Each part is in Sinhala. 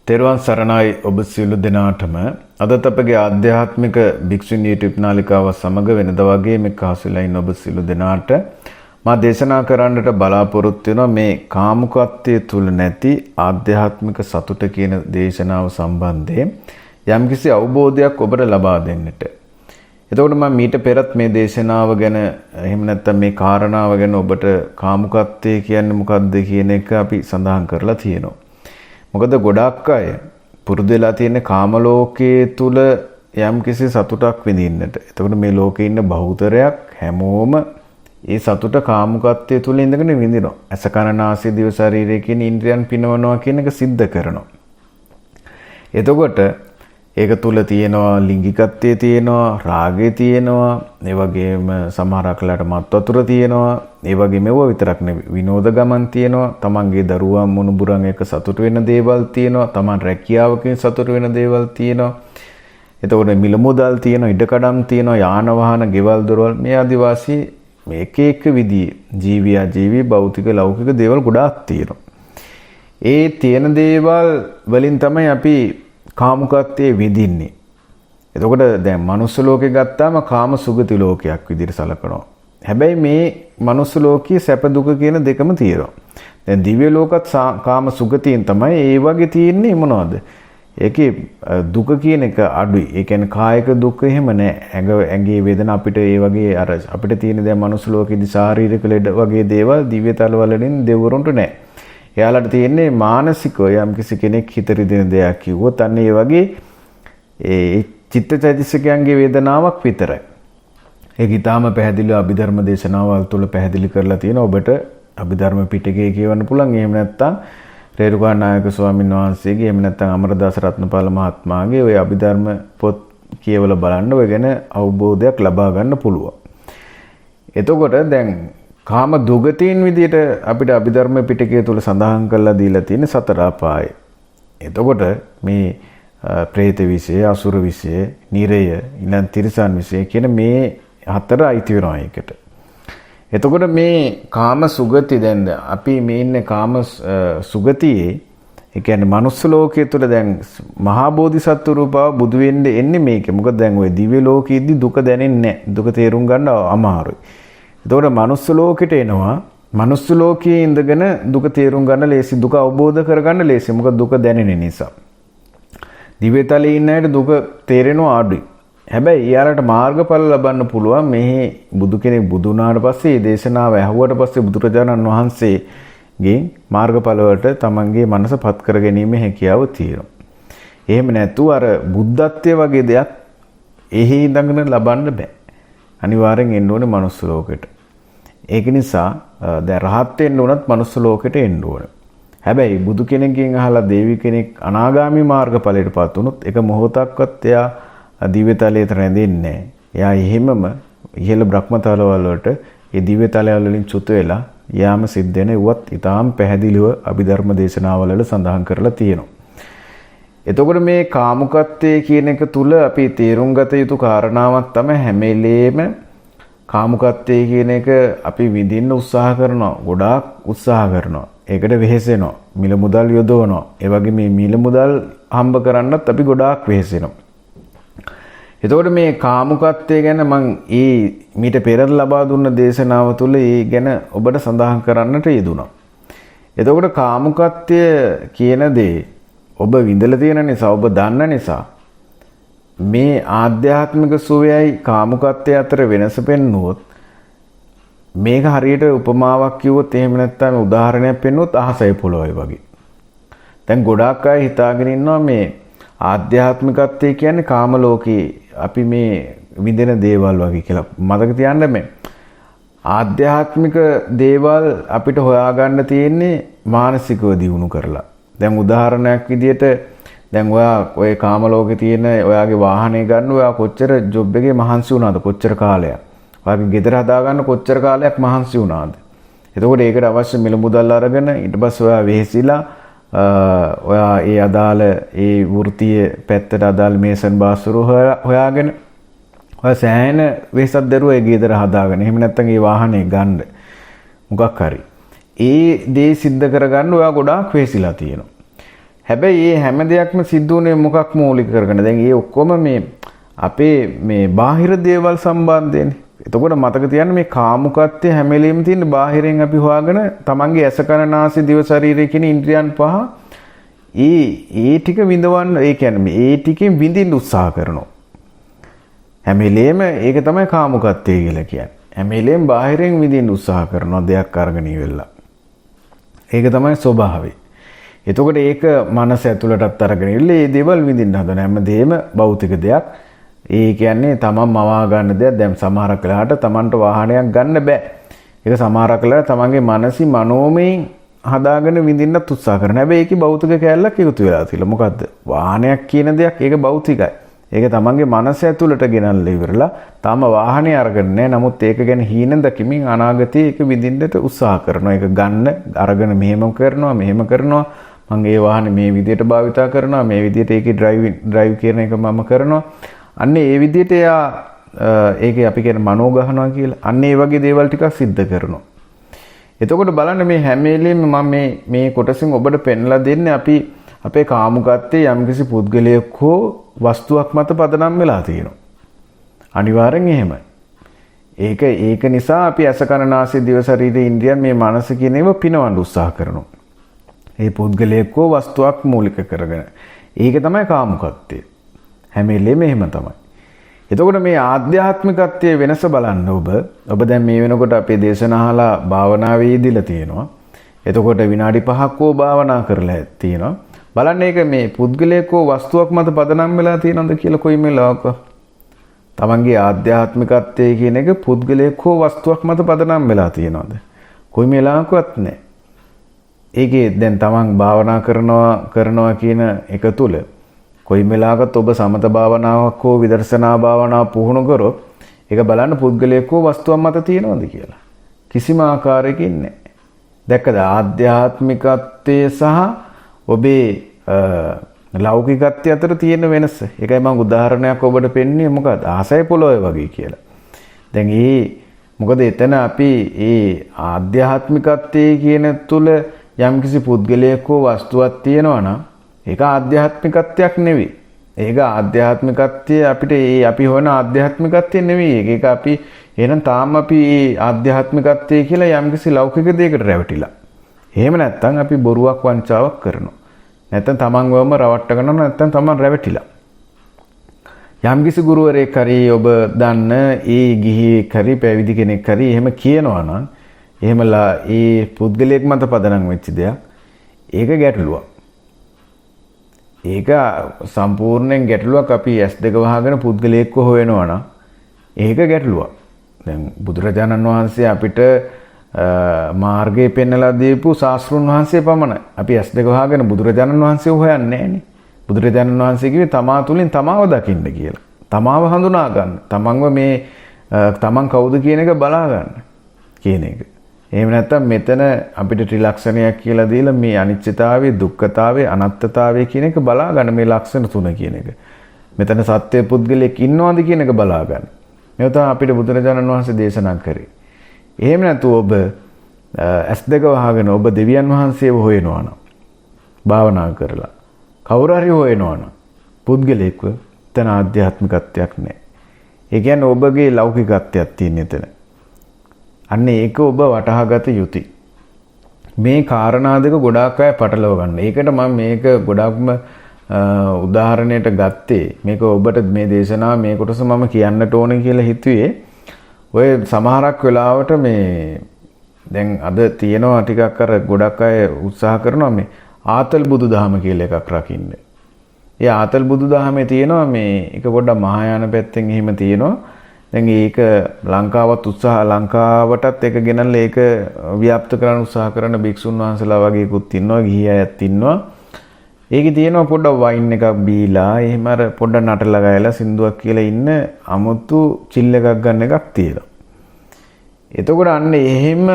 තෙරුවන් සරණයි ඔබ සියලු දෙනාටම අදත් අපගේ ආධ්‍යාත්මික භික්ෂුන් YouTube නාලිකාව සමග වෙනද වගේ මේ කාසිලා ඉන්න ඔබ සියලු දෙනාට මා දේශනා කරන්නට බලාපොරොත්තු වෙනවා මේ කාමුකත්වයේ තුල නැති ආධ්‍යාත්මික සතුට කියන දේශනාව සම්බන්ධයෙන් යම්කිසි අවබෝධයක් ඔබට ලබා දෙන්නට. එතකොට මම මීට පෙරත් මේ දේශනාව ගැන එහෙම නැත්නම් මේ කාරණාව ගැන ඔබට කාමුකත්වය කියන්නේ මොකක්ද කියන එක අපි සඳහන් කරලා තියෙනවා. මොකද ගොඩාක් අය පුරුදු වෙලා තියෙන කාම ලෝකයේ තුල යම්කිසි සතුටක් විඳින්නට. එතකොට මේ ලෝකේ ඉන්න බහුතරයක් හැමෝම ඒ සතුට කාමුකත්වයේ තුල ඉඳගෙන විඳිනවා. අස කන නාසය දිව ශරීරය කියන ඉන්ද්‍රියන් පිනවනවා කියන එක सिद्ध කරනවා. එතකොට ඒක තුල තියෙනවා ලිංගිකත්වයේ තියෙනවා, රාගය තියෙනවා, ඒ වගේම සමහරක් වෙලාවට මත් වතුර තියෙනවා, ඒ වගේම ඒව විතරක් නෙවෙයි විනෝද ගමන් තියෙනවා, තමන්ගේ දරුවා මුණුබුරන් එක සතුට වෙන දේවල් තියෙනවා, තමන් රැකියාවකින් සතුට වෙන දේවල් තියෙනවා. එතකොට මිල මුදල් තියෙනවා, ඉඩකඩම් තියෙනවා, යාන වාහන, ගෙවල් දොරවල් මේ ආදිවාසී මේ එක විදිහේ ජීවි භෞතික ලෞකික දේවල් ගොඩාක් තියෙනවා. ඒ තියෙන දේවල් වලින් තමයි අපි කාමුකත්වයේ විඳින්නේ. එතකොට දැන් මනුස්ස ලෝකේ ගත්තාම කාම සුගති ලෝකයක් විදිහට සලකනවා. හැබැයි මේ මනුස්ස ලෝකයේ සැප දුක කියන දෙකම තියෙනවා. දැන් දිව්‍ය ලෝකත් කාම සුගතියෙන් තමයි ඒ වගේ තියෙන්නේ මොනවද? ඒකේ දුක කියන එක අඩුයි. ඒ කියන්නේ කායික දුක එහෙම නැහැ. ඇඟේ වේදන අපිට ඒ වගේ අර අපිට තියෙන දැන් මනුස්ස ලෝකෙදි ශාරීරික ලෙඩ වගේ දේවල් දිව්‍ය තල වලින් දෙවරුන්ට නැහැ. එයාලට තියෙන්නේ මානසිකව යම්කිසි කෙනෙක් හිත රිදෙන දෙයක් කිව්වොත් අන්න ඒ වගේ ඒ චිත්තචෛතසිකයන්ගේ වේදනාවක් විතරයි. ඒක ඊටාම පැහැදිලිව අභිධර්ම දේශනාවල් තුළ පැහැදිලි කරලා තියෙනවා. ඔබට අභිධර්ම පිටකයේ කියවන්න පුළුවන්. එහෙම නැත්නම් රේරුකාණ නායක ස්වාමීන් වහන්සේගේ එහෙම නැත්නම් අමරදාස රත්නපාල මහත්මයාගේ ওই අභිධර්ම පොත් කියවලා බලන්න ඔය ගැන අවබෝධයක් ලබා ගන්න පුළුවන්. එතකොට දැන් කාම දුගතීන් විදියට අපිට අභිධර්ම පිටකය තුල සඳහන් කරලා දීලා තියෙන සතර අපාය. එතකොට මේ പ്രേත විෂය, අසුර විෂය, නිරය, ඊළඟ තිරිසන් විෂය කියන මේ හතර අයිති වෙනවා ඒකට. එතකොට මේ කාම සුගති දැන් අපි මේ ඉන්නේ කාම සුගතියේ ඒ කියන්නේ මනුස්ස ලෝකයේ තුල දැන් මහා බෝධිසත්ව රූපව බුදු වෙන්න එන්නේ මේක. මොකද දැන් ওই දිව්‍ය ලෝකයේදී දුක දැනෙන්නේ නැහැ. දුක තේරුම් ගන්න අමාරුයි. එතකොට මනුස්ස ලෝකෙට එනවා. මනුස්ස ලෝකයේ ඉඳගෙන දුක තේරුම් ගන්න ලේසි, දුක අවබෝධ කරගන්න ලේසි. මොකද දුක දැනෙන නිසා. දිව්‍යතලයේ ඉන්න අයට දුක තේරෙනවා අඩුයි. හැබැයි ඊයාලට මාර්ගඵල ලබන්න පුළුවන්. මෙහි බුදු කෙනෙක් බුදු වුණාට පස්සේ මේ දේශනාව ඇහුවට පස්සේ බුදුරජාණන් වහන්සේගෙන් මාර්ගඵල වලට තමන්ගේ මනස පත් කර ගැනීමේ හැකියාව තියෙනවා. එහෙම නැතුව අර බුද්ධත්වයේ වගේ දෙයක් එහි ඉඳගෙන ලබන්න බෑ. අනිවාර්යෙන් එන්න ඕනේ මනුස්ස ලෝකෙට. ඒක නිසා දැන් රහත් වෙන්න උනත් මනුස්ස ලෝකෙට එන්න ඕනේ. හැබැයි බුදු කෙනෙක්ගෙන් අහලා දේවි කෙනෙක් අනාගාමී මාර්ගඵලයටපත් වුණොත් ඒක මොහොතක්වත් එයා දිව්‍යතලයට රැඳෙන්නේ නැහැ. එයා එහෙමම ඉහළ බ්‍රහ්මතලවල වලට ඒ දිව්‍යතලවල වලින් චුත වෙලා යාම සිද්ධ වෙන උවත් ඊටාම් පැහැදිලිව අභිධර්ම දේශනාවල සඳහන් කරලා තියෙනවා. එතකොට මේ කාමුකත්වයේ කියන එක තුල අපි තේරුම් ගත යුතු කාරණාවක් තමයි හැම වෙලේම කාමුකත්වයේ කියන එක අපි විඳින්න උත්සාහ කරනවා. ගොඩාක් උත්සාහ කරනවා. ඒකට වෙහෙසෙනවා. මිල මුදල් යොදවනවා. ඒ වගේ මේ මිල මුදල් හම්බ කරන්නත් අපි ගොඩාක් වෙහෙසෙනවා. එතකොට මේ කාමුකත්වය ගැන මම මීට පෙර ලබා දුන්න දේශනාව තුළ ඒ ගැන ඔබට සඳහන් කරන්නට යෙදුණා. එතකොට කාමුකත්වය කියන දේ ඔබ විඳලා තියෙන නිසා, ඔබ දන්න නිසා මේ ආධ්‍යාත්මික සුවයයි කාමුකත්වය අතර වෙනස පෙන්නුවොත් මේක හරියට උපමාවක් කිව්වොත් එහෙම නැත්නම් උදාහරණයක් පෙන්නුවොත් අහසයි පොළොවයි වගේ. දැන් ගොඩාක් අය හිතාගෙන ඉන්නවා මේ ආධ්‍යාත්මිකත්වය කියන්නේ කාම ලෝකේ අපි මේ විඳින දේවල් වගේ කියලා. මතක තියාගන්න මේ ආධ්‍යාත්මික දේවල් අපිට හොයාගන්න තියෙන්නේ මානසිකව දියුණු කරලා. දැන් උදාහරණයක් විදිහට දැන් ඔය කාම ලෝකේ තියෙන ඔයාගේ වාහනේ ගන්න ඔයා කොච්චර ජොබ් එකේ මහන්සි වුණාද? කොච්චර කාලයක්? ඔයාගේ ගෙදර හදාගන්න කොච්චර කාලයක් මහන්සි වුණාද? එතකොට ඒකට අවශ්‍ය මිල මුදල් අරගෙන ඊට පස්සේ ඔයා වෙහෙසිලා ඔයා ඒ අදාළ ඒ වෘත්තීය පැත්තට අදාළ මේසන් බාස්වරු හොයාගෙන ඔයා සෑහෙන වෙහසක් දරුවා ඒ ගෙදර හදාගෙන එහෙම නැත්නම් ඒ වාහනේ ගන්න මොකක් හරි ඒ දේ සිද්ධ කරගන්න ඔයා ගොඩාක් වෙහෙසිලා තියෙනවා. හැබැයි මේ හැම දෙයක්ම සිද්ධ වුණේ මොකක් මූලික කරගෙන? දැන් මේ ඔක්කොම මේ අපේ මේ බාහිර දේවල් සම්බන්ධයෙන්. එතකොට මතක තියාගන්න මේ කාමුකත්වය හැම වෙලෙම තියෙන බාහිරෙන් අපි හොයාගෙන තමන්ගේ ඇස කන නාසය දිව ශරීරය කියන ඉන්ද්‍රියන් පහ ඒ ටික විඳවන්න, ඒ කියන්නේ ඒ ටිකෙන් විඳින්න උත්සාහ කරනවා. හැම වෙලෙම ඒක තමයි කාමුකත්වය කියලා කියන්නේ. හැම වෙලෙම බාහිරෙන් විඳින්න උත්සාහ කරනවා දෙයක් අරගෙන ඉවෙලා. ඒක තමයි ස්වභාවය. එතකොට ඒක මනස ඇතුළටත් අරගෙන ඉල්ල මේ දේවල් විඳින්න හදන හැමදේම භෞතික දෙයක්. ඒ කියන්නේ තමන් මවා ගන්න දෙයක්. දැන් සමහරක් වෙලාවට තමන්ට වාහනයක් ගන්න බෑ. ඒක සමහරක් වෙලාවට තමන්ගේ මනසි මනෝමයෙන් හදාගෙන විඳින්නත් උත්සාහ කරනවා. හැබැයි ඒකේ භෞතික කැලලක් එකතු වෙලා තියෙනවා. මොකද්ද? වාහනයක් කියන දෙයක් ඒක භෞතිකයි. ඒක තමන්ගේ මනස ඇතුළට ගෙනල්ලා ඉවරලා තාම වාහනේ අරගෙන නැහැ. නමුත් ඒක ගැන හීනෙන් දකිමින් අනාගතයේ ඒක විඳින්නට උත්සාහ කරනවා. ඒක ගන්න අරගෙන මෙහෙම කරනවා. මම ඒ වාහනේ මේ විදිහට භාවිතා කරනවා. මේ විදිහට ඒකේ ඩ්‍රයිව් කියන එක මම කරනවා. අන්න ඒ විදිහට එයා ඒකේ අපි කියන මනෝ ගහනවා කියලා. අන්න ඒ වගේ දේවල් ටිකක් සිද්ධ කරනවා. එතකොට බලන්න මේ හැම වෙලෙම මම මේ කොටසින් ඔබට පෙන්ලා දෙන්නේ අපි අපේ කාමුකත්වයේ යම්කිසි පුද්ගලයෙක් හෝ වස්තුවක් මත පදනම් වෙලා තියෙනවා. අනිවාර්යෙන් එහෙමයි. ඒක නිසා අපි ඇස කන නාසය දිව ශරීරයේ ඉන්ද්‍රියන් මේ මනස කියන ඒවා පිනවන්න උත්සාහ කරනවා. ඒ පුද්ගලයෙක් හෝ වස්තුවක් මූලික කරගෙන. ඒක තමයි කාමුකත්වය. හැම වෙලෙම එහෙම තමයි. එතකොට මේ ආධ්‍යාත්මිකත්වයේ වෙනස බලන්න ඔබ දැන් මේ වෙනකොට අපේ දේශන අහලා භාවනාවේ යෙදিলা තියෙනවා. එතකොට විනාඩි 5ක් හෝ භාවනා කරලා තියෙනවා. බලන්න ඒක මේ පුද්ගලයෙක් හෝ වස්තුවක් මත පදනම් වෙලා තියෙනවද කියලා කොයි වෙලාවක. තමන්ගේ ආධ්‍යාත්මිකත්වයේ කියන එක පුද්ගලයෙක් හෝ වස්තුවක් මත පදනම් වෙලා තියෙනවද? කොයි වෙලාවකවත් නැහැ. ඒකේ දැන් තමන් භාවනා කරනවා කියන එක තුල කොයි වෙලාවකත් ඔබ සමත භාවනාවක් හෝ විදර්ශනා භාවනාවක් පුහුණු කරොත් ඒක බලන්න පුද්ගලයෙක් හෝ වස්තුවක් මත තියෙනවද කියලා. කිසිම ආකාරයකින් නැහැ. දැක්කද ආධ්‍යාත්මිකත්වයේ සහ ඔබේ ලෞකිකත්වය අතර තියෙන වෙනස. ඒකයි මම උදාහරණයක් ඔබට පෙන්වන්නේ මොකක්ද? ආසය පොළොවේ වගේ කියලා. දැන් මොකද එතන අපි ආධ්‍යාත්මිකත්වයේ කියන තුල යම්කිසි පුද්ගලයෙක් හෝ වස්තුවක් තියෙනවා නම් ඒක ආධ්‍යාත්මිකත්වයක් නෙවෙයි. ඒක ආධ්‍යාත්මිකත්වය අපිට අපි හොයන ආධ්‍යාත්මිකත්වය නෙවෙයි. ඒක අපි එහෙනම් තාම අපි ආධ්‍යාත්මිකත්වය කියලා යම්කිසි ලෞකික දෙයකට රැවටිලා. එහෙම නැත්නම් අපි බොරුවක් වංචාවක් කරනවා. නැත්නම් තමන්වම රවට්ට ගන්නවා. නැත්නම් තමන් රැවටිලා. යම්කිසි ගුරුවරයෙක් හරි ඔබ දන්න ගිහියෙක් හරි පැවිදි කෙනෙක් හරි එහෙම කියනවා නම් එහෙමලා පුද්ගලයෙක් මත පදනම් වෙච්ච දෙයක් ඒක ගැටලුවක්. ඒක සම්පූර්ණයෙන් ගැටලුවක්. අපි S2 වහගෙන පුද්ගලයෙක්ව හොයනවා නම් ඒක ගැටලුවක්. දැන් බුදුරජාණන් වහන්සේ අපිට මාර්ගය පෙන්වලා දීපු ශාස්ත්‍රුන් වහන්සේ පමණයි. අපි S2 වහගෙන බුදුරජාණන් වහන්සේ හොයන්නේ නැහැනේ. බුදුරජාණන් වහන්සේ කිව්වේ තමා තුලින් තමාව දකින්න කියලා. තමාව හඳුනා ගන්න. තමන් කවුද කියන එක බලා ගන්න කියන එක. එහෙම නැත්නම් මෙතන අපිට ත්‍රිලක්ෂණයක් කියලා දීලා මේ අනිත්‍යතාවය, දුක්ඛතාවය, අනාත්මතාවය කියන එක බලා ගන්න, මේ ලක්ෂණ තුන කියන එක. මෙතන සත්‍ය පුද්ගලයෙක් ඉන්නවද කියන එක බලා ගන්න. මේව තමයි අපිට බුදුරජාණන් වහන්සේ දේශනා කරේ. එහෙම නැතුව ඔබ S2 වහගෙන ඔබ දෙවියන් වහන්සේව හොයනවා නම් භාවනා කරලා කවුරු හරි හොයනවා නම් පුද්ගලයෙක්ව එතන ආධ්‍යාත්මිකත්වයක් නැහැ. ඒ කියන්නේ ඔබගේ ලෞකිකත්වයක් තියෙන එතන. අන්න ඒක ඔබ වටහාගත යුතුයි. මේ කාරණා දෙක ගොඩාක් අය පටලව ගන්න. ඒකට මම මේක ගොඩක්ම උදාහරණයට ගත්තේ. මේක ඔබට මේ දේශනාව මේ කොටස මම කියන්නට ඕනේ කියලා හිතුවේ. ඔය සමහරක් වෙලාවට මේ දැන් අද තියෙනවා ටිකක් අර ගොඩක් අය උත්සාහ කරනවා මේ ආතල් බුදුදහම කියලා එකක් රකින්න. ඒ ආතල් බුදුදහමේ තියෙනවා මේ එක පොඩ්ඩක් මහායාන පැත්තෙන් එහෙම තියෙනවා. දැන් ඒක ලංකාවටත් එක ගෙනල්ලා ඒක ව්‍යාප්ත කරන්න උත්සාහ කරන භික්ෂුන් වහන්සේලා වගේකුත් ඉන්නවා, ගිහි අයත් ඉන්නවා. ඒකේ තියෙනවා පොඩ්ඩක් වයින් එකක් බීලා එහෙම අර පොඩ්ඩක් නටලා ගයලා සින්දුවක් කියලා ඉන්න අමුතු චිල් එකක් ගන්න එකක් තියෙනවා. එතකොට අන්න එහෙම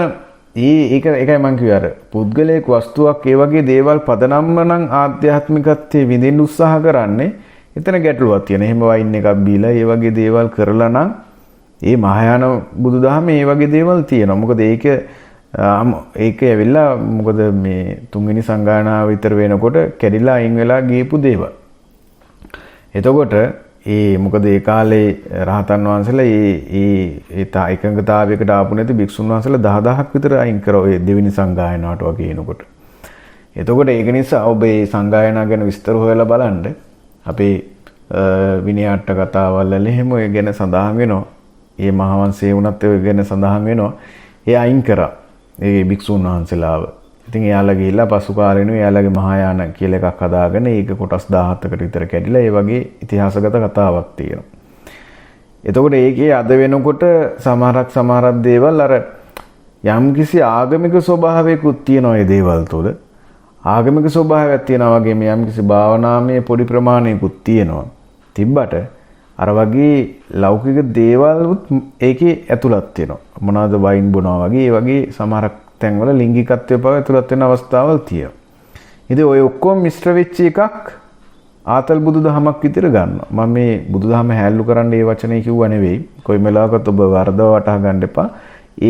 ඒකයි මම කිව්වේ අර පුද්ගලයෙක් වස්තුවක් ඒ වගේ දේවල් පදනම්ම නම් ආධ්‍යාත්මිකත්වයේ විඳින්න උත්සාහ කරන්නේ එතන ගැටලුවක් තියෙන. එහෙම වයින් එකක් බීලා ඒ වගේ දේවල් කරලා නම් ඒ මහායාන බුදුදහමේ ඒ වගේ දේවල් තියෙනවා. මොකද ඒක ඒක ඇවිල්ලා මොකද මේ තුන්වෙනි සංගායනාව විතර වෙනකොට කැඩිලා අයින් වෙලා ගියපු දේවල්. එතකොට මොකද ඒ කාලේ රහතන් වහන්සේලා ඒ එකඟතාවයකට ආපු නැති භික්ෂුන් වහන්සේලා 10000ක් විතර අයින් කරා ඔය දෙවෙනි සංගායනාවට වගේ එනකොට. එතකොට ඒක නිසා ඔබ මේ සංගායනා ගැන විස්තර හොයලා බලන්න. අපේ විනයාට කතාවල් වල එහෙම ඔය ගැන සඳහන් වෙනවා. මේ මහවංශයේ වුණත් ඔය ගැන සඳහන් වෙනවා. ඒ අයින් කරා ඒ භික්ෂුන් වහන්සේලාව. ඉතින් එයාලා ගිහිල්ලා පසු කාලෙනු එයාලගේ මහායාන කියලා එකක් හදාගෙන ඒක කොටස් 17කට විතර කැඩිලා ඒ වගේ ඉතිහාසගත කතාවක් තියෙනවා. එතකොට ඒකේ අද වෙනකොට සමහරක් දේවල් අර යම්කිසි ආගමික ස්වභාවයකුත් තියෙනවා ඒ දේවල් තුළ. ආගමික ස්වභාවයක් තියෙනවා වගේම යම්කිසි භාවනාමය පොඩි ප්‍රමාණයකුත් තියෙනවා. තිබ්බට අර වගේ ලෞකික දේවල්ුත් ඒකේ ඇතුළත් වෙනවා. මොනවාද වයින් බොනවා වගේ ඒ වගේ සමහරක් තැන්වල ලිංගිකත්වය පව ඇතුළත් වෙන අවස්ථාවල් තියෙනවා. ඉතින් ඔය ඔක්කොම මිශ්‍ර වෙච්ච එකක් ආතල් බුදුදහමක් විතර ගන්නවා. මම මේ බුදුදහම හැල්ලු කරන්න මේ වචනේ කිව්වා නෙවෙයි. කොයි වෙලාවකත් ඔබ වරදව වටහා ගන්න එපා.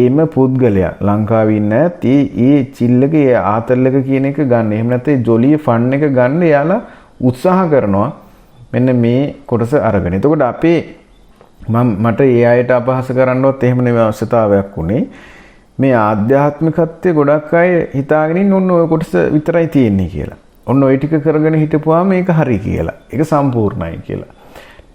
ඒම පුද්ගලයා ලංකාවේ ඉන්න ඒ චිල් එක ඒ ආතල් එක කියන එක ගන්න. එහෙම නැත්නම් ජොලිය ෆන් එක ගන්න යාලා උත්සාහ කරනවා. මෙන්න මේ කොටස අරගෙන. එතකොට අපේ මට ඒ අයට අපහාස කරන්නවත් එහෙම නෙවෙයි අවශ්‍යතාවයක් උනේ. මේ ආධ්‍යාත්මිකත්වයේ ගොඩක් අය හිතාගෙන ඉන්න ඔන්න ඔය කොටස විතරයි තියෙන්නේ කියලා. ඔන්න ඔය ටික කරගෙන හිටපුවාම මේක හරි කියලා. ඒක සම්පූර්ණයි කියලා.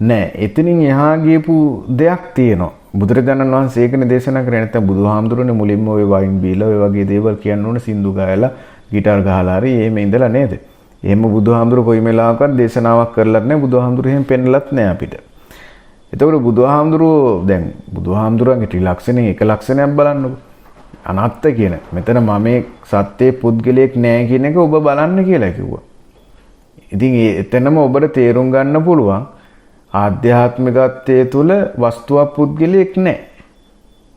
නෑ. එතනින් එහා ගියපු දෙයක් තියෙනවා. බුදුරජාණන් වහන්සේ ඒකනේ දේශනා කරේ. නැත්නම් බුදුහාමුදුරනේ මුලින්ම ඔය වයින් බීලා ඔය වගේ දේවල් කියන්න ඕන සින්දු ගායලා ගිටාර් ගහලා හරි එහෙම ඉඳලා නේද? එහෙම බුදුහාමුදුර කොයි වෙලාවකවත් දේශනාවක් කරලත් නැහැ. බුදුහාමුදුර එහෙම පෙන්නලත් නැහැ අපිට. එතකොට බුදුහාමුදුරෝ දැන් බුදුහාමුදුරන්ගේ ත්‍රිලක්ෂණේ එක ලක්ෂණයක් බලන්නකො. අනාත්ත කියන. මෙතන මම සත්‍යයේ පුද්ගලයෙක් නැහැ කියන එක ඔබ බලන්න කියලා කිව්වා. ඉතින් එතනම ඔබට තේරුම් ගන්න පුළුවන් ආධ්‍යාත්මිකත්වයේ තුල වස්තුවක් පුද්ගලයෙක් නැහැ.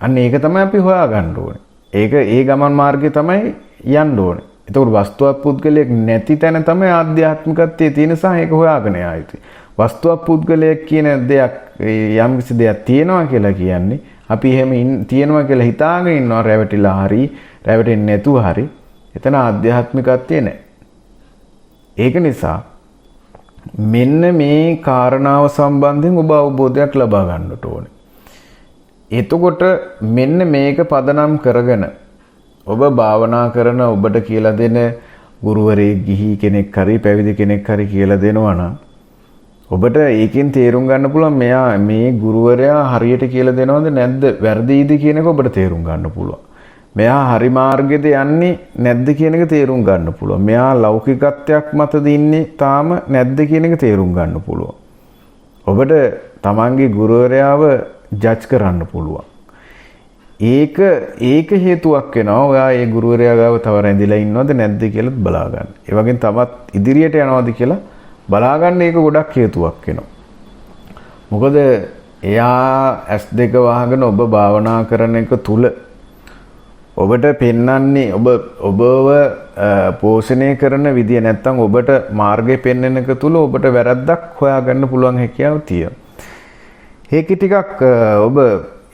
අන්න ඒක තමයි අපි හොයාගන්න ඕනේ. ඒක ඒ ගමන් මාර්ගය තමයි යන්න ඕනේ. එතකොට වස්තුවක් පුද්ගලයෙක් නැති තැන තමයි ආධ්‍යාත්මිකත්වයේ තියෙන සහ ඒක හොයාගෙන ආйти. වස්තුවක් පුද්ගලයෙක් කියන දෙයක් යම්කිසි දෙයක් තියෙනවා කියලා කියන්නේ අපි එහෙම තියෙනවා කියලා හිතාගෙන ඉන්නවා රැවටිලා හරි රැවටෙන්නේ නැතුව හරි එතන ආධ්‍යාත්මිකත්වයේ නැහැ. ඒක නිසා මෙන්න මේ කාරණාව සම්බන්ධයෙන් ඔබ අවබෝධයක් ලබා ගන්නට ඕනේ. එතකොට මෙන්න මේක පදනම් කරගෙන ඔබ භාවනා කරන ඔබට කියලා දෙන ගුරුවරයෙක් ගිහි කෙනෙක් හරි පැවිදි කෙනෙක් හරි කියලා දෙනවා නම් ඔබට ඒකෙන් තේරුම් ගන්න පුළුවන් මෙයා මේ ගුරුවරයා හරියට කියලා දෙනවද නැද්ද වැරදිද කියන එක ඔබට තේරුම් ගන්න පුළුවන්. මෙයා හරි මාර්ගෙද යන්නේ නැද්ද කියන එක තේරුම් ගන්න පුළුවන්. මෙයා ලෞකිකත්වයක් මතද ඉන්නේ තාම නැද්ද කියන එක තේරුම් ගන්න පුළුවන්. ඔබට තමන්ගේ ගුරුවරයාව ජජ් කරන්න පුළුවන්. ඒක හේතුවක් වෙනවා. ඔයා ඒ ගුරුවරයා ගාව තව රැඳිලා ඉන්නවද නැද්ද කියලා බලා ගන්න. ඒ වගේම තවත් ඉදිරියට යනවද කියලා බලා ගන්න ඒක ගොඩක් හේතුවක් වෙනවා. මොකද එයා S2 වහගෙන ඔබ භාවනා කරන එක තුල ඔබට පෙන්වන්නේ ඔබව පෝෂණය කරන විදිය නැත්තම් ඔබට මාර්ගය පෙන්වන එක තුල ඔබට වැරද්දක් හොයාගන්න පුළුවන් හැකියාව තියෙනවා. ඒක ටිකක් ඔබ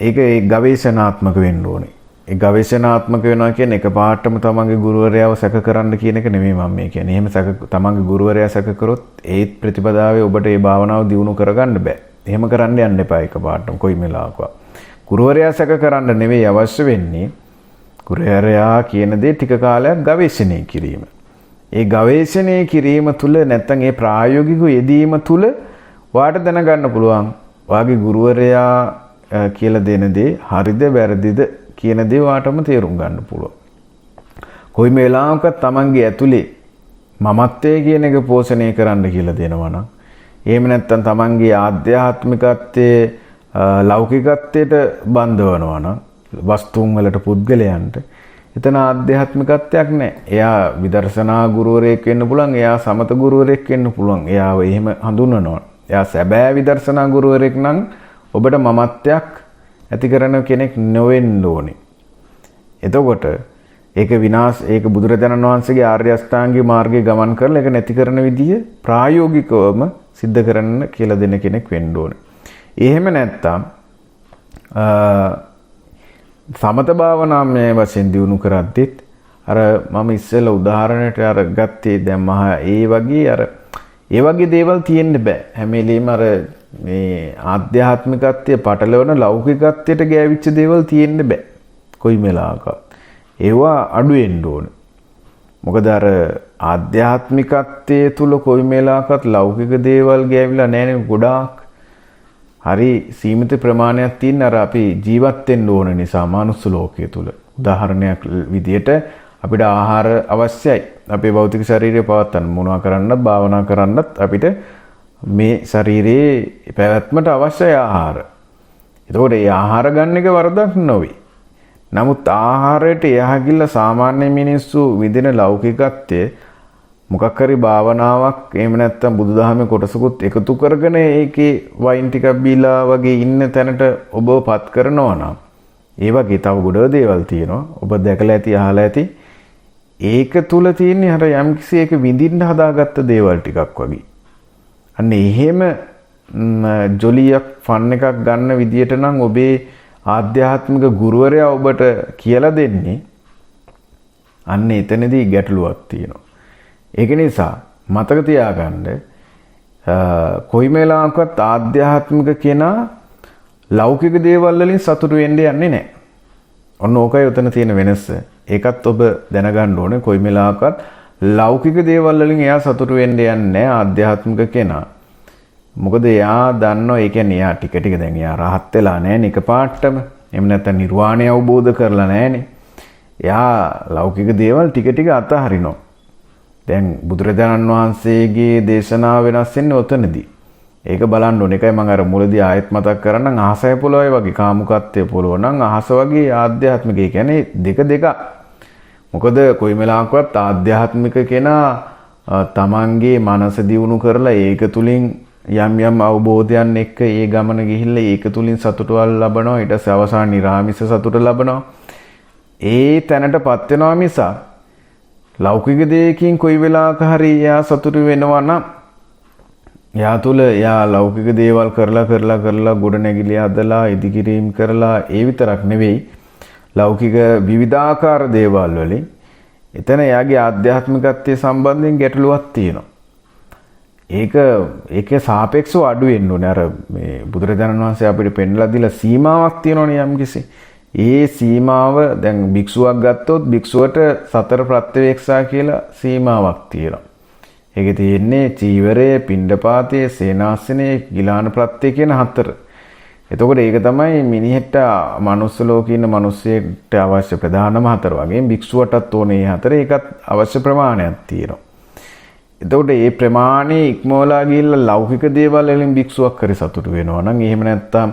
ඒක ගවේෂණාත්මක වෙන්න ඕනේ. ඒ ගවේෂණාත්මක වෙනවා කියන්නේ එකපාරටම තමන්ගේ ගුරුවරයාව සැක කරන්න කියන එක නෙමෙයි මම මේ කියන්නේ. එහෙම තමන්ගේ ගුරුවරයා සැක කරොත් ඒ ප්‍රතිපදාවේ ඔබට ඒ භාවනාව දියුණු කරගන්න බෑ. එහෙම කරන්න යන්න එපා එකපාරටම කොයි වෙලාවකවත්. ගුරුවරයා සැක කරන්න නෙවෙයි අවශ්‍ය වෙන්නේ. ගුරුවරයා කියන දේ ටික කාලයක් ගවේෂණය කිරීම. ඒ ගවේෂණය කිරීම තුළ නැත්තම් ඒ ප්‍රායෝගිකව යෙදීම තුළ වාට දැනගන්න පුළුවන් වාගේ ගුරුවරයා කියලා දෙන දේ හරිද වැරදිද කියන දේ වාටම තේරුම් ගන්න පුළුවන්. කොයිම වෙලාවකත් තමන්ගේ ඇතුලේ මමත්වයේ කියන එක පෝෂණය කරන්න කියලා දෙනවා නම් එහෙම නැත්නම් තමන්ගේ ආධ්‍යාත්මිකත්වයේ ලෞකිකත්වයට බඳවනවා නම් වස්තුන් වලට පුද්ගලයන්ට එතන ආධ්‍යාත්මිකත්වයක් නැහැ. එයා විදර්ශනා ගුරුවරයෙක් වෙන්න පුළුවන්, එයා සමත ගුරුවරයෙක් වෙන්න පුළුවන්. එයාව එහෙම හඳුන්වනවා. එයා සැබෑ විදර්ශනා ගුරුවරයෙක් නම් ඔබට මමත්වයක් ඇති කරන කෙනෙක් නොවෙන්න ඕනේ. එතකොට ඒක බුදුරජාණන් වහන්සේගේ ආර්ය අෂ්ටාංගික මාර්ගයේ ගමන් කරලා ඒක නැති කරන විදිය ප්‍රායෝගිකවම සිද්ධ කරන්න කියලා දෙන කෙනෙක් වෙන්න ඕනේ. එහෙම නැත්තම් සමත භාවනාමය වශයෙන් දියුණු කරද්දිත් අර මම ඉස්සෙල්ලා උදාහරණයට අර ගත්තේ දැන් මහා ඒ වගේ දේවල් තියෙන්න බෑ. හැම වෙලෙම අර මේ ආධ්‍යාත්මිකත්වයේ පටලවන ලෞකිකත්වයට ගෑවිච්ච දේවල් තියෙන්න බෑ. කොයි වෙලාවකවත්. ඒවා අඩු වෙන්න ඕන. මොකද අර ආධ්‍යාත්මිකත්වයේ තුල කොයි වෙලාවකවත් ලෞකික දේවල් ගෑවිලා නැහැ ගොඩාක්. හරි සීමිත ප්‍රමාණයක් තියෙන අර අපි ජීවත් වෙන්න ඕන නිසා මානුෂ ලෝකයේ තුල. උදාහරණයක් විදියට අපිට ආහාර අවශ්‍යයි. අපේ භෞතික ශරීරය පවත්වන්න මොනවා කරන්නත් භාවනා කරන්නත් අපිට මේ ශරීරයේ පැවැත්මට අවශ්‍යයි ආහාර. එතකොට මේ ආහාර ගන්න එක වරදක් නොවේ. නමුත් ආහාරයට යහගිල්ල සාමාන්‍ය මිනිස්සු විදින ලෞකිකත්වයේ මොකක් හරි භාවනාවක් එහෙම නැත්නම් බුදුදහමේ කොටසකුත් එකතු කරගෙන ඒකේ වයින් ටිකක් බීලා වගේ ඉන්න තැනට ඔබව පත් කරනවා නම් ඒ වගේ තව ගොඩ දේවල් තියෙනවා. ඔබ දැකලා ඇති අහලා ඇති. ඒක තුල තියෙන අර යම්කිසි එක විඳින්න හදාගත්ත දේවල් ටිකක් වගේ. අන්න එහෙම ජොලියක් ෆන් එකක් ගන්න විදියට නම් ඔබේ ආධ්‍යාත්මික ගුරුවරයා ඔබට කියලා දෙන්නේ අන්න එතනදී ගැටලුවක් තියෙනවා. ඒක නිසා මතක තියාගන්න කොයි වෙලාවකවත් ආධ්‍යාත්මික කෙනා ලෞකික දේවල් වලින් සතුටු වෙන්න යන්නේ නැහැ. ඔන්න ඕකයි උතන තියෙන වෙනස. ඒකත් ඔබ දැනගන්න ඕනේ කොයි වෙලාවකවත් ලෞකික දේවල් වලින් එයා සතුටු වෙන්න යන්නේ නැහැ ආධ්‍යාත්මික කෙනා. මොකද එයා දන්නවා ඒ කියන්නේ එයා ටික ටික දැන් එයා රහත් වෙලා නැහැනේ එකපාරටම. එහෙම නැත්නම් නිර්වාණය අවබෝධ කරලා නැහැනේ. එයා ලෞකික දේවල් ටික ටික අතහරිනවා. දැන් බුදුරජාණන් වහන්සේගේ දේශනාව වෙනස් වෙන්නේ ඔතනදී. ඒක බලන්න ඕනේ. ඒකයි මම අර මුලදී ආයෙත් මතක් කරන්නම් අහසය පොළොවයි වගේ කාමුකත්වයේ පොළොව නම් අහස වගේ ආධ්‍යාත්මිකය කියන්නේ දෙක. මොකද කොයි වෙලාවකවත් ආධ්‍යාත්මික කෙනා තමන්ගේ මනස දියුණු කරලා ඒක තුලින් යම් අවබෝධයන් එක්ක ඒ ගමන ගිහිල්ලා ඒක තුලින් සතුටවල් ලබනවා. ඊට පස්සේ අවසාන නිර්ආමිෂ සතුට ලබනවා. ඒ තැනටපත් වෙනවා මිස ලෞකික දෙයකින් කොයි වෙලාවක හරි එයා සතුටු වෙනවා නම් එයා තුල එයා ලෞකික දේවල් කරලා ගොඩ නැගිලි හදලා ඉදිකිරීම කරලා ඒ විතරක් නෙවෙයි ලෞකික විවිධාකාර දේවල් වලින් එතන එයාගේ ආධ්‍යාත්මිකත්වයේ සම්බන්ධයෙන් ගැටලුවක් තියෙනවා. ඒකේ සාපේක්ෂව අඩු වෙන්න ඕනේ. අර මේ බුදුරජාණන් වහන්සේ අපිට පෙන්ලා දීලා සීමාවක් තියෙනවනේ යම්කිසි. ඒ සීමාව දැන් භික්ෂුවක් ගත්තොත් භික්ෂුවට සතර ප්‍රත්‍යවේක්ෂා කියලා සීමාවක් තියෙනවා. ඒකේ තියෙන්නේ චීවරය, පිණ්ඩපාතය, සේනාසනය, ගිලාන ප්‍රත්‍ය කියන හතර. එතකොට ඒක තමයි මිනිහෙට මනුස්ස ලෝකේ ඉන්න මිනිස්සෙක්ට අවශ්‍ය ප්‍රධානම හතර වගේ භික්ෂුවටත් ඕනේ හතර. ඒකත් අවශ්‍ය ප්‍රමාණයක් තියෙනවා. එතකොට මේ ප්‍රමාණය ඉක්මවලා ගිහිල්ලා ලෞකික දේවල් වලින් භික්ෂුවක් කරි සතුටු වෙනවා නම් එහෙම නැත්නම්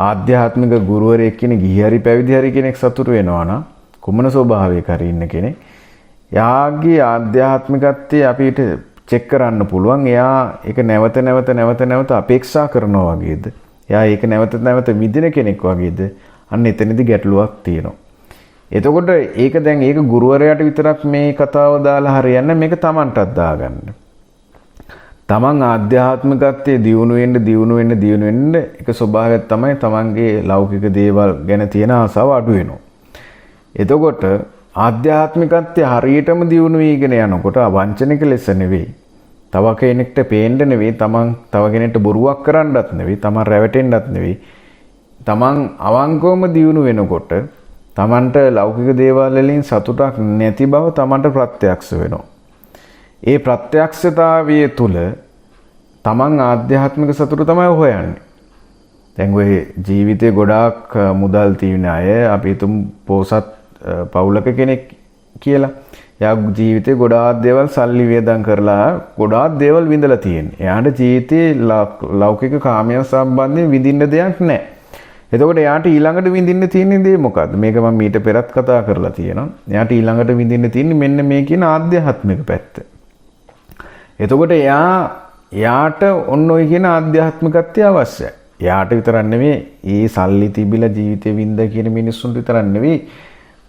ආධ්‍යාත්මික ගුරුවරයෙක් කෙනෙක් ගිහි හරි පැවිදි හරි කෙනෙක් සතුටු වෙනවා නම් කුමන ස්වභාවයක හරි ඉන්න කෙනෙක් යාගේ ආධ්‍යාත්මිකත්වයේ අපිට චෙක් කරන්න පුළුවන්. එයා ඒක නැවත අපේක්ෂා කරනවා වගේද? එයා ඒක නැවත විඳින කෙනෙක් වගේද? අන්න එතනදී ගැටලුවක් තියෙනවා. එතකොට ඒක දැන් ඒක ගුරුවරයාට විතරක් මේ කතාව දාලා හරියන්නේ මේක Tamanටත් දාගන්න. තමන් ආධ්‍යාත්මිකත්වයේ දියුණු වෙන්න එක ස්වභාවයක් තමයි තමන්ගේ ලෞකික දේවල් ගැන තියෙන ආසාව අඩු වෙනවා. එතකොට ආධ්‍යාත්මිකත්වයේ හරියටම දියුණු වීගෙන යනකොට වංචනික ලෙස නෙවෙයි. තව කෙනෙක්ට පේන්න නෙවෙයි, තමන් තව කෙනෙක්ට බොරුවක් කරන්නත් නෙවෙයි, තමන් රැවටෙන්නත් නෙවෙයි. තමන් අවංකවම දියුණු වෙනකොට තමන්ට ලෞකික දේවල් වලින් සතුටක් නැති බව තමන්ට ප්‍රත්‍යක්ෂ වෙනවා. ඒ ප්‍රත්‍යක්ෂතාවයේ තුල තමන් ආධ්‍යාත්මික සතුට තමයි හොයන්නේ. දැන් ඔය ජීවිතේ ගොඩාක් මුදල් තියෙන අය අපි තුම් පොසත් පවුලක කෙනෙක් කියලා. එයා ජීවිතේ ගොඩාක් දේවල් සල්ලි වියදම් කරලා ගොඩාක් දේවල් විඳලා තියෙනවා. එයාට ජීවිතේ ලෞකික කාමයන් සම්බන්ධයෙන් විඳින්න දෙයක් නැහැ. එතකොට එයාට ඊළඟට විඳින්න තියෙන දේ මොකද්ද? මේක මම මීට පෙරත් කතා කරලා තියෙනවා. එයාට ඊළඟට විඳින්න තියෙන්නේ මෙන්න මේ කියන ආධ්‍යාත්මික පැත්ත. එතකොට එයාට ඔන්න ඔය කියන ආධ්‍යාත්මිකත්වය අවශ්‍යයි. එයාට විතරක් නෙවෙයි, ඒ සල්ලි තිබිලා ජීවිතේ විඳ කියන මිනිස්සුන්ට විතරක් නෙවෙයි,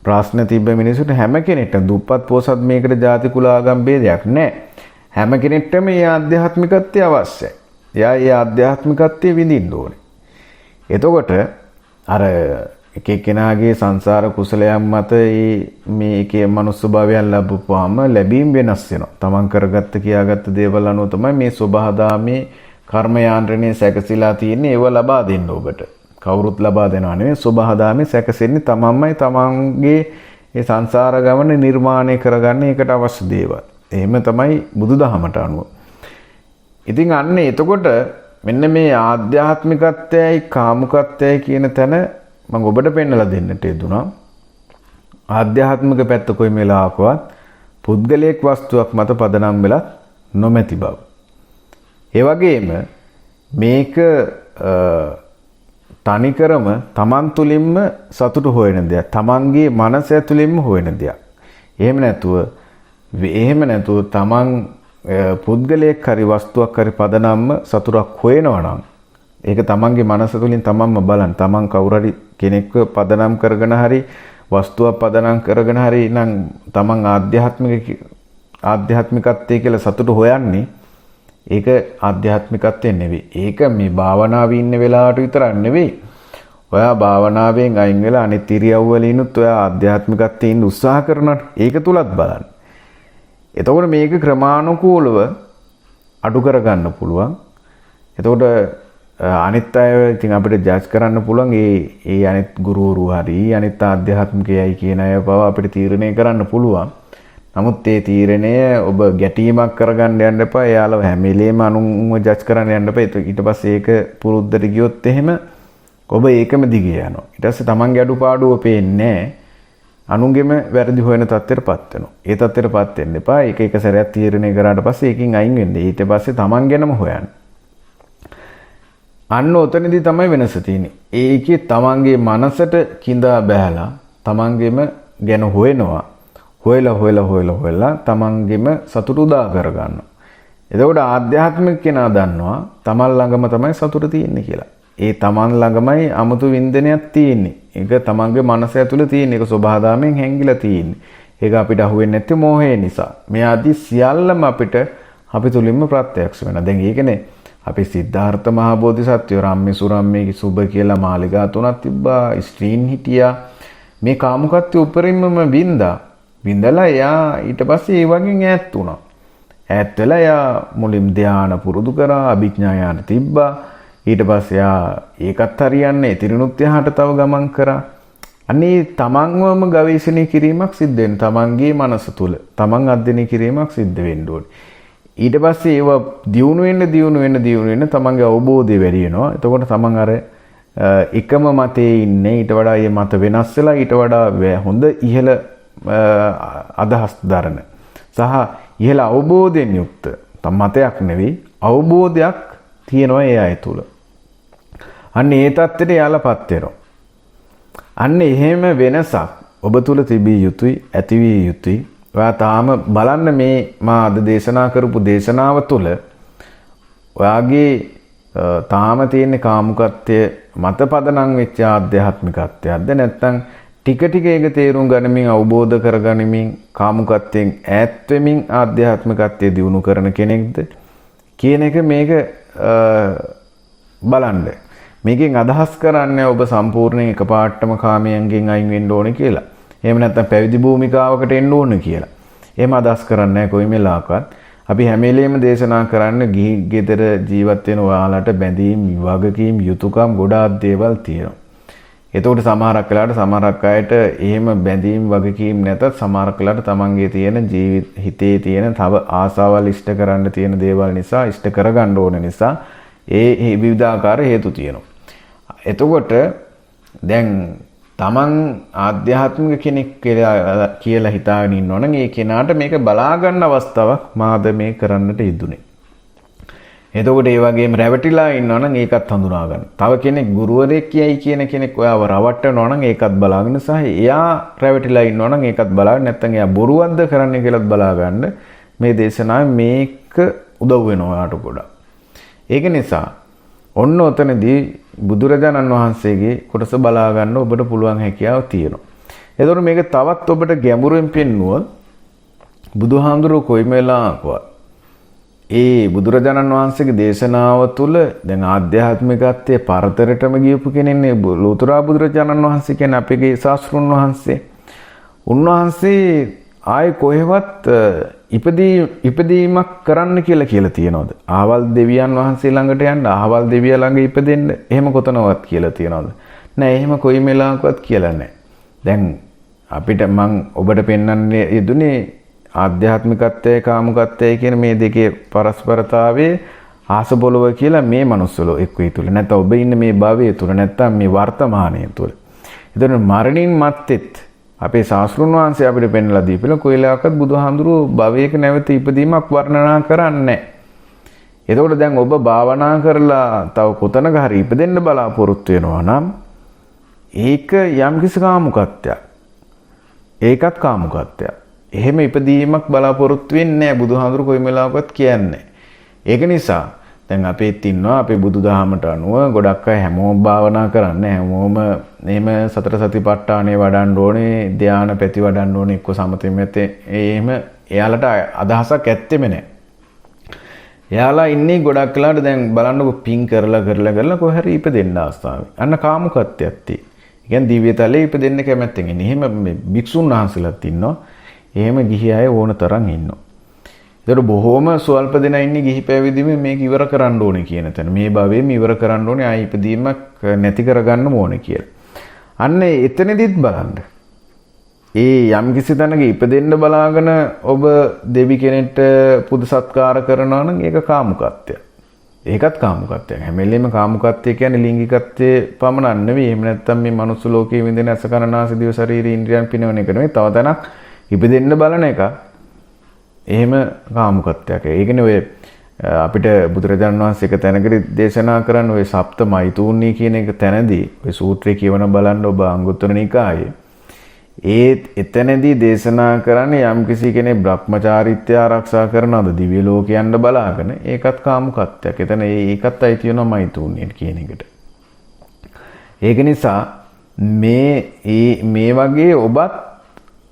ප්‍රශ්න තිබ්බ මිනිස්සුන්ට හැම කෙනෙක්ටම දුප්පත් පොසත් මේකට ಜಾති කුල ආගම් ભેදයක් නැහැ. හැම කෙනෙක්ටම මේ ආධ්‍යාත්මිකත්වය අවශ්‍යයි. එයා ඒ ආධ්‍යාත්මිකත්වය විඳින්න ඕනේ. එතකොට අර එක එක්කෙනාගේ සංසාර කුසලයන් මත මේකේ මනුස්ස භාවයන් ලැබුවාම ලැබීම් වෙනස් වෙනවා. තමන් කරගත්ත කියාගත්ත දේවල් අනුව තමයි මේ සබහාදාමේ කර්ම යාන්ත්‍රණය සැකසීලා තියෙන්නේ. ඒව ලබා දෙන්න ඔබට. කවුරුත් ලබා දෙනවා නෙවෙයි. සබහාදාමේ සැකසෙන්නේ තමන්මයි තමන්ගේ ඒ සංසාර ගමන නිර්මාණය කරගන්න එකට අවශ්‍ය දේවල්. එහෙම තමයි බුදුදහමට අනුව. ඉතින් අන්න එතකොට මෙන්න මේ ආධ්‍යාත්මිකත්වයයි කාමුකත්වයයි කියන තැන මම ඔබට පෙන්නලා දෙන්නට යෙදුනා. ආධ්‍යාත්මික පැත්ත කොයි වෙලාවකවත් පුද්ගලයෙක් වස්තුවක් මත පදනම් වෙලා නොමැති බව. ඒ වගේම මේක තනිකරම තමන් තුළින්ම සතුට හොයන දෙයක්. තමන්ගේ මනස ඇතුළින්ම හොයන දෙයක්. එහෙම නැතුව තමන් පුද්ගලයෙක් හරි වස්තුවක් හරි පදනම්ම සතුටක් හොයනවා නම් ඒක තමන්ගේ මනස තුළින් තමන්ම බලන්න. තමන් කවුරු හරි කෙනෙක්ව පදනම් කරගෙන හරි වස්තුවක් පදනම් කරගෙන හරි නම් තමන් ආධ්‍යාත්මිකත්වයේ කියලා සතුට හොයන්නේ ඒක ආධ්‍යාත්මිකත්වය නෙවෙයි. ඒක මේ භාවනාවේ ඉන්න වෙලාවට විතරක් නෙවෙයි. ඔයා භාවනාවෙන් අයින් වෙලා අනිත් ඉරියව් වලිනුත් ඔයා ආධ්‍යාත්මිකත්වයේ ඉන්න උත්සාහ කරනවා. ඒක තුලත් බලන්න. එතකොට මේක ක්‍රමානුකූලව අඩු කරගන්න පුළුවන්. එතකොට අනිත් අය ඉතින් අපිට ජජ් කරන්න පුළුවන් ඒ අනිත් ගුරුවරු හරි අනිත් ආධ්‍යාත්මිකයයි කියන අය පව අපිට තීරණය කරන්න පුළුවන්. නමුත් ඒ තීරණය ඔබ ගැටීමක් කරගන්න යන්න එපා. එයාලව හැම වෙලේම අනුන්ව ජජ් කරන්න යන්න එපා. ඊට පස්සේ ඒක පුරුද්දට ගියොත් එහෙම ඔබ ඒකම දිගේ යනවා. ඊට පස්සේ තමන්ගේ අඩුපාඩුව පේන්නේ නැහැ. අනුන්ගෙම වැරදි හොයන තත්ත්වයටපත් වෙනවා. ඒ තත්ත්වයටපත් වෙන්න එපා. ඒක එක සැරයක් තීරණය කරාට පස්සේ ඒකෙන් අයින් වෙන්න. ඊට පස්සේ තමන් ගැනම හොයන්න. අන්න ඔතනදී තමයි වෙනස තියෙන්නේ. ඒකේ තමන්ගේ මනසට கிඳා බහැලා තමන්ගෙම ගැන හොයනවා. හොයලා තමන්ගෙම සතුට උදා කරගන්නවා. එතකොට ආධ්‍යාත්මික කෙනා දන්නවා තමන් ළඟම තමයි සතුට තියෙන්නේ කියලා. ඒ තමන් ළඟමයි අමුතු වින්දනයක් තියෙන්නේ. ඒක තමන්ගේ මනස ඇතුළේ තියෙන. ඒක සබහාදාමෙන් හැංගිලා තියෙන්නේ. ඒක අපිට අහුවෙන්නේ නැත්තේ මෝහය නිසා. මේ ආදී සියල්ලම අපිට අපි තුලින්ම ප්‍රත්‍යක්ෂ වෙනවා. දැන් ඒකනේ අපි සිද්ධාර්ථ මහ බෝධිසත්වයෝ රම්මේ සුරම්මේ සුබ කියලා මාලිගා තුනක් තිබ්බා. ස්ත්‍රීන් හිටියා. මේ කාමුකත්වය උපරිමම වින්දලා එයා ඊට පස්සේ ඒ වගේ ඈත් වුණා. ඈත් වෙලා එයා මුලින් ධානය පුරුදු කරා, අභිඥා ඥාන තිබ්බා. ඊට පස්සේ එයා ඒකත් හරියන්නේ ඉතිරිනුත් එහාට තව ගමන් කරා. අනේ තමන්වම ගවේෂණය කිරීමක් සිද්ධ වෙන. තමන්ගේ මනස තුල තමන් අධ්‍යයනය කිරීමක් සිද්ධ වෙන්න ඕනේ. ඊට පස්සේ ඒව දියුණු වෙන්න තමන්ගේ අවබෝධය වැඩි වෙනවා. එතකොට තමන් අර එකම මතේ ඉන්නේ ඊට වඩා මේ මත වෙනස් වෙලා ඊට වඩා හොඳ ඉහළ අදහස් දරන සහ ඉහළ අවබෝධයෙන් යුක්ත මතයක් නෙවෙයි අවබෝධයක් තියෙනවා ඒ අය තුල. අන්න ඒ தත්ත්වයට යාලපත් වෙනවා. අන්න එහෙම වෙනසක් ඔබ තුල තිබිය යුතුයි, ඇතිවිය යුතුයි. ඔයා තාම බලන්න මේ මා අද දේශනා කරපු දේශනාව තුල ඔයාගේ තාම තියෙන කාමුකත්වය මත පදනම් වෙච්ච ආධ්‍යාත්මිකත්වයක්ද නැත්නම් ටික ටික ඒක තේරුම් ගනිමින් අවබෝධ කරගනිමින් කාමුකත්වයෙන් ඈත් වෙමින් ආධ්‍යාත්මිකත්වය දියුණු කරන කෙනෙක්ද කියන එක මේක බලන්න. මේකෙන් අදහස් කරන්නේ ඔබ සම්පූර්ණයෙන් එකපාරටම කාමයන්ගෙන් අයින් වෙන්න ඕනේ කියලා. එහෙම නැත්නම් පැවිදි භූමිකාවකට එන්න ඕනේ කියලා. එහෙම අදහස් කරන්නේ නැහැ කොයි වෙලාවකවත්. අපි හැම වෙලේම දේශනා කරන්නේ ගිහි ගෙදර ජීවත් වෙන ඔයාලට බැඳීම්, වගකීම්, යුතුයකම් ගොඩාක් දේවල් තියෙනවා. එතකොට සමහරක් වෙලාවට සමහරක් අයට එහෙම බැඳීම් වගකීම් නැතත් සමහරක් වෙලාවට තමන්ගේ තියෙන හිතේ තියෙන තව ආසාවල් ඉෂ්ට කරන්න තියෙන දේවල් නිසා ඉෂ්ට කරගන්න ඕන නිසා ඒ විවිධාකාර හේතු තියෙනවා. එතකොට දැන් තමන් ආධ්‍යාත්මික කෙනෙක් කියලා හිතාගෙන ඉන්නවනම් ඒ කෙනාට මේක බලා ගන්න අවස්ථාවක් මාද මේ කරන්නට යෙදුනේ. එතකොට ඒ වගේම රැවටිලා ඉන්නවනම් ඒකත් හඳුනා ගන්න. තව කෙනෙක් ගුරුවරයෙක් කියයි කියන කෙනෙක් ඔයාව රවට්ටනවා නම් ඒකත් බලාගෙන සහ එයා රැවටිලා ඉන්නවනම් ඒකත් බලාගෙන නැත්නම් එයා බොරුවක්ද කරන්නේ කියලාත් බලා ගන්න. මේ දේශනාවේ මේක උදව් වෙනවා ඔයාට ගොඩක්. ඒක නිසා ඔන්න ඔතනදී බුදුරජාණන් වහන්සේගේ කොටස බලා ගන්න ඔබට පුළුවන් හැකියාව තියෙනවා. එතකොට මේක තවත් ඔබට ගැඹුරින් පෙන්නුවොත් බුදුහාමුදුරුවෝ කොයි වෙලාවකවත් ඒ බුදුරජාණන් වහන්සේගේ දේශනාව තුළ දැන් ආධ්‍යාත්මිකත්වයේ පරතරටම ගියපු කෙනෙන්නේ ලෝතර බුදුරජාණන් වහන්සේ කියන්නේ අපේ ශාස්ත්‍රුන් වහන්සේ. උන්වහන්සේ ආයේ කොහෙවත් ඉපදීමක් කරන්න කියලා තියනවද? ආවල් දෙවියන් වහන්සේ ළඟට යන්න, ආවල් දෙවියා ළඟ ඉපදෙන්න එහෙම කොතනවත් කියලා තියනවද? නෑ, එහෙම කොයි මෙලාවකවත් කියලා නෑ. දැන් අපිට මං ඔබට පෙන්වන්නේ යෙදුනේ ආධ්‍යාත්මිකත්වයේ කාමුකත්වයේ කියන මේ දෙකේ පරස්පරතාවයේ ආස පොළව කියලා මේ මනුස්සලෝ එක්කේ තුල නැත්නම් ඔබ ඉන්න මේ භවයේ තුල නැත්නම් මේ වර්තමානයේ තුල. එතන මරණින් මත්තෙත් අපේ ශාස්ත්‍රුන් වහන්සේ අපිට පෙන්වලා දීපල කොයිලාවකත් බුදුහාමුදුරුවෝ භවයක නැවත ඉපදීමක් වර්ණනා කරන්නේ නැහැ. එතකොට දැන් ඔබ භාවනා කරලා තව කොතනක හරි ඉපදෙන්න බලාපොරොත්තු වෙනවා නම් ඒක යම්කිසි කාමුකත්වයක්. ඒකත් කාමුකත්වයක්. එහෙම ඉපදීමක් බලාපොරොත්තු වෙන්නේ නැහැ බුදුහාමුදුරු කොයි වෙලාවකවත් කියන්නේ. ඒක නිසා දැන් අපේත් ඉන්නවා අපේ බුදුදහමට අනුව ගොඩක් අය හැමෝම භාවනා කරන්නේ හැමෝම එහෙම සතර සතිපට්ඨානෙ වඩන්න ඕනේ ධානා පැති වඩන්න ඕනේ එක්ක සමතෙමෙතේ එහෙම එයාලට අදහසක් ඇත්තෙම නැහැ. එයාලා ඉන්නේ ගොඩක් වෙලාවට දැන් බලන්නකො පින් කරලා කොහේ හරි ඉපදෙන්න ආස්තාවේ. අන්න කාමුකත්වයක් තියෙයි. ඒ කියන්නේ දිව්‍ය තලයේ ඉපදෙන්න කැමැත්තෙන් ඉන්නේ. එහෙම භික්ෂුන් වහන්සේලාත් ඉන්නවා. එහෙම ගිහි අය ඕන තරම් ඉන්නවා. ඒතර බොහෝම ස්වල්ප දෙනා ඉන්නේ ගිහි පැවිදිම මේක ඉවර කරන්න ඕනේ කියන තැන. මේ භවයේම ඉවර කරන්න ඕනේ ආයි ඉපදීමක් නැති කරගන්න ඕනේ කියලා. අන්න එතනදිත් බලන්න. ඒ යම් කිසි තැනක ඉපදෙන්න බලාගෙන ඔබ දෙවි කෙනෙක්ට පුද සත්කාර කරනවා නම් ඒක කාමුකත්වයක්. ඒකත් කාමුකත්වයක්. හැම වෙලෙම කාමුකත්වය කියන්නේ ලිංගිකත්වයේ පමණක් නෙවෙයි. එහෙම නැත්නම් මේ මනුස්ස ලෝකයේ විඳින අස කන නාසය දිව ශරීරය ඉන්ද්‍රියන් පිනවන එක නෙවෙයි. තව තැනක් ඉපදෙන්න බලන එක එහෙම කාමුකත්වයක්. ඒකනේ ඔය අපිට බුදුරජාණන් වහන්සේ එක තැනකදී දේශනා කරන්න ඔය සප්ත මෛතුන්‍ය කියන එක තැනදී ඔය සූත්‍රය කියවන බලන්න ඔබ අංගුත්තර නිකායේ එතනදී දේශනා කරන්නේ යම්කිසි කෙනෙක් බ්‍රහ්මචාරීත්වය ආරක්ෂා කරනවද දිව්‍ය ලෝකයන්ට බලාගෙන ඒකත් කාමුකත්වයක්. එතන ඒකත් අයිති වෙනවා මෛතුන්‍ය කියන එකට. ඒක නිසා මේ වගේ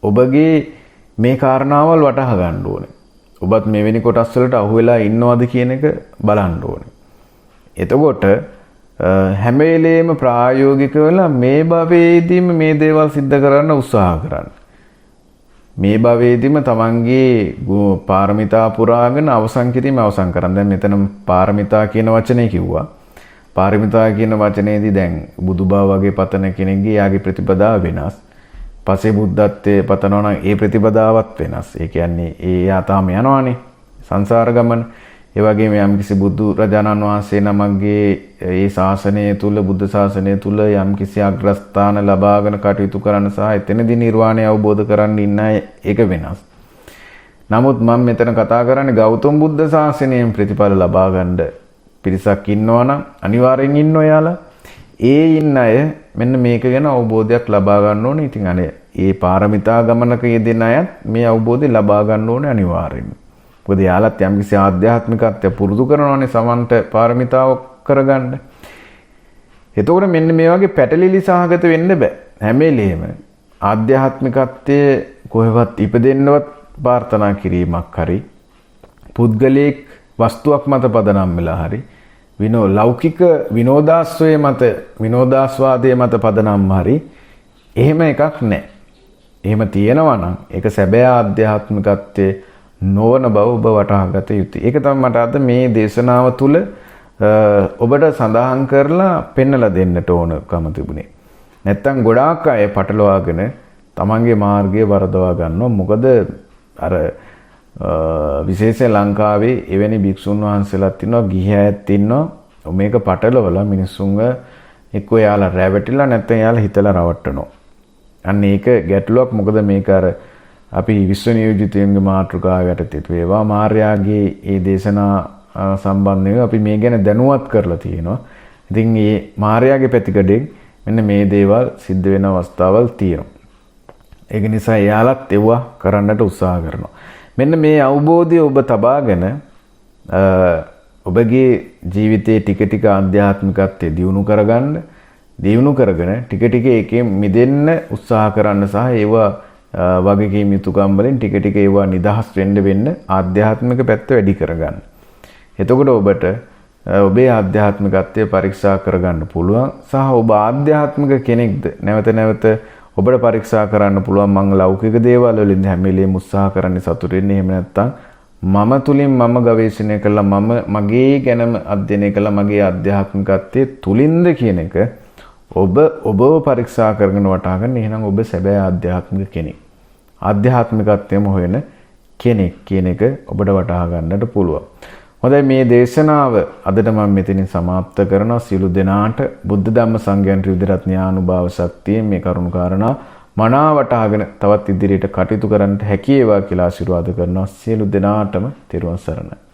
ඔබගේ මේ කාරණාවල් වටහා ගන්න ඕනේ. ඔබත් මෙවැනි කොටස් වලට අහු වෙලා ඉන්නවද කියන එක බලන්න ඕනේ. එතකොට හැම වෙලේම ප්‍රායෝගික වෙලා මේ භවයේදීම මේ දේවල් සිද්ධ කරන්න උත්සාහ කරන්න. මේ භවයේදීම තමන්ගේ පාරමිතා පුරාගෙන අවසන් කිරීම අවසන් කරන්න. දැන් මෙතන පාරමිතා කියන වචනේ කිව්වා. පාරමිතා කියන වචනේදී දැන් බුදුබව වගේ පතන කෙනෙක්ගේ යාගේ ප්‍රතිපදාව වෙනස්. පසේ බුද්ධත්වයේ පතනවා නම් ඒ ප්‍රතිපදාවත් වෙනස්. ඒ කියන්නේ යා තාම යනවානේ සංසාර ගමන. ඒ වගේම යම්කිසි බුදු රජාණන් වහන්සේ නමක්ගේ ඒ ශාසනය තුල බුද්ධ ශාසනය තුල යම්කිසි අග්‍රස්ථාන ලබාගෙන කටයුතු කරන්න සහ එතනදී නිර්වාණය අවබෝධ කරගන්න ඉන්න ඒක වෙනස්. නමුත් මම මෙතන කතා කරන්නේ ගෞතම බුද්ධ ශාසනයෙන් ප්‍රතිඵල ලබා ගන්න පිරිසක් ඉන්නවා නම් අනිවාර්යෙන් ඉන්නෝ යාලා. ඒ ඉන්න අය මෙන්න මේක ගැන අවබෝධයක් ලබා ගන්න ඕනේ. ඉතින් අනේ ඒ පාරමිතා ගමනක යෙදෙන අයත් මේ අවබෝධය ලබා ගන්න ඕනේ අනිවාර්යෙන්ම. මොකද යාලත් යම්කිසි ආධ්‍යාත්මිකත්වය පුරුදු කරනවානේ සමන්ත පාරමිතාව කරගන්න. එතකොට මෙන්න මේ වගේ පැටලිලි සහගත වෙන්න බෑ. හැම වෙලේම ආධ්‍යාත්මිකත්වයේ කොහෙවත් ඉපදෙන්නවත් ප්‍රාර්ථනා කිරීමක් හරි පුද්ගලික වස්තුවක් මත පදනම් වෙලා හරි ලෞකික විනෝදාස්වයේ මත විනෝදාස්වාදයේ මත පදනම් හරි එහෙම එකක් නැහැ. එහෙම තියෙනවා නම් ඒක සැබෑ ආධ්‍යාත්මිකත්වයේ නොවන බව ඔබ වටහා ගත යුතුයි. ඒක තමයි මට අද මේ දේශනාව තුළ ඔබට සඳහන් කරලා පෙන්වලා දෙන්නට ඕනකම තිබුණේ. නැත්තම් ගොඩාක් අය පටලවාගෙන තමන්ගේ මාර්ගය වරදවා ගන්නවා. මොකද අර විශේෂයෙන් ලංකාවේ එවැනි භික්ෂුන් වහන්සේලාත් ඉන්නවා, ගිහි අයත් ඉන්නවා. මේක පටලවලා මිනිස්සුන්ව එක්ක යාලා රැවටිලා නැත්නම් යාලා හිතලා රවට්ටනවා. අන්න ඒක ගැටලුවක්. මොකද මේක අර අපි විශ්ව නියෝජිතයන්ගේ මාතෘකාව යටතේ වේවා මාර්යාගේ ඒ දේශනා සම්බන්ධව අපි මේ ගැන දැනුවත් කරලා තියෙනවා. ඉතින් මේ මාර්යාගේ පැතිකඩෙන් මෙන්න මේ දේවල් සිද්ධ වෙන අවස්ථාවල් තියෙනවා. ඒක නිසා එයාලත් ඒවා කරන්නට උත්සාහ කරනවා. මෙන්න මේ අවබෝධය ඔබ තබාගෙන ඔබගේ ජීවිතයේ ටික ටික ආධ්‍යාත්මිකත්වයේ දියුණු කරගන්න, දියුණු කරගෙන ටික ටික ඒකෙන් මිදෙන්න උත්සාහ කරන්න සහ ඒවා වගකීම් යුතුකම් වලින් ටික ටික ඒවා නිදහස් වෙන්න ආධ්‍යාත්මික පැත්ත වැඩි කරගන්න. එතකොට ඔබට ඔබේ ආධ්‍යාත්මිකත්වය පරීක්ෂා කරගන්න පුළුවන් සහ ඔබ ආධ්‍යාත්මික කෙනෙක්ද නැවත නැවත ඔබට පරීක්ෂා කරන්න පුළුවන් මං ලෞකික දේවල් වලින් හැම වෙලේම උත්සාහ කරන්නේ සතුටු වෙන්නේ එහෙම නැත්නම් මම තුලින් මම ගවේෂණය කළා මම මගේ ගැනම අධ්‍යයනය කළා මගේ ආධ්‍යාත්මිකත්වයේ තුලින්ද කියන එක ඔබව පරීක්ෂා කරගෙන වටහා ගන්න. එහෙනම් ඔබ සැබෑ ආධ්‍යාත්මික කෙනෙක්. ආධ්‍යාත්මිකත්වයම හොයන කෙනෙක් කියන එක ඔබට වටහා ගන්නට පුළුවන්. හොඳයි මේ දේශනාව අදට මම මෙතනින් සමාප්ත කරනවා. සියලු දෙනාට බුද්ධ ධම්ම සංඝයන් ත්‍රිවිධ ඥානුභාව ශක්තියෙන් මේ කරුණු කාරණා මනාව වටහාගෙන තවත් ඉදිරියට කටයුතු කරන්නට හැකි වේවා කියලා ආශිර්වාද කරනවා. සියලු දෙනාටම තෙරුවන් සරණයි.